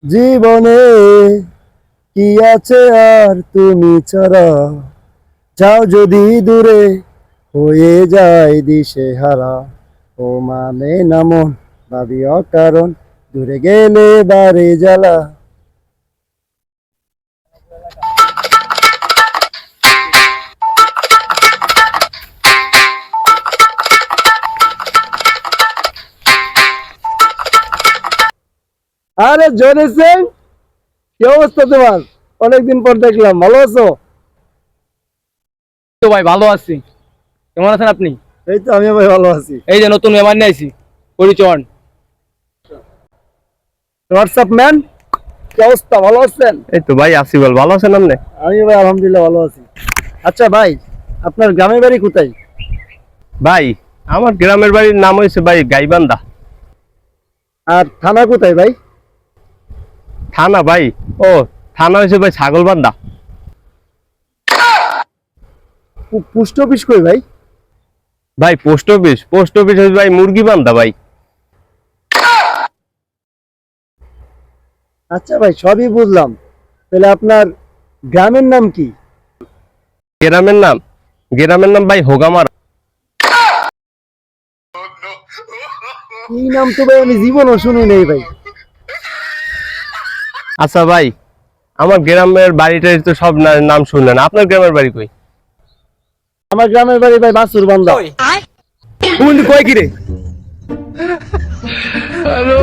জীবনে কি আছে আর তুমি ছাড়া, যাও যদি দূরে হয়ে যায় দিশে হারা। ও মানে না মন ভাবি অকারণ, দূরে গেলে বারে জ্বালা। আরে জনি সিং, কি অবস্থা তোমার? অনেকদিন পর দেখলাম, ভালো আছো? তো ভাই ভালো আছি। কেমন আছেন আপনি? এই তো আমি ভাই ভালো আছি। এই যে নতুন মেহমান নিয়ে আইছি, পরিচয়। হোয়াটসঅ্যাপ ম্যান, কি অবস্থা, ভালো আছেন? এই তো ভাই আছি, ভালো আছেন আপনি? আমি ভাই আলহামদুলিল্লাহ ভালো আছি। আচ্ছা ভাই, আপনার গ্রামের বাড়ি কোথায়? ভাই আমার গ্রামের বাড়ির নাম হয়েছে ভাই গাইবান্ধা। আর থানা কোথায় ভাই? থানা ভাই, ও থানা হয়েছে ভাই ছাগলবান্ধা। পোস্ট অফিস কই ভাই? ভাই পোস্ট অফিস হয়েছে ভাই মুরগিবান্ধা ভাই। আচ্ছা ভাই, সবই বুঝলাম, তাহলে আপনার গ্রামের নাম কি? গ্রামের নাম ভাই হোগামারা। এই নাম তো ভাই আমি জীবনও শুনি নাই ভাই। আচ্ছা ভাই, আমার গ্রামের বাড়িটার তো সব নাম শুনলেন, আপনার গ্রামের বাড়ি কই? আমার গ্রামের বাড়ি ভাই বাসুর বান্দা। কোন কয় কি রে? হ্যালো।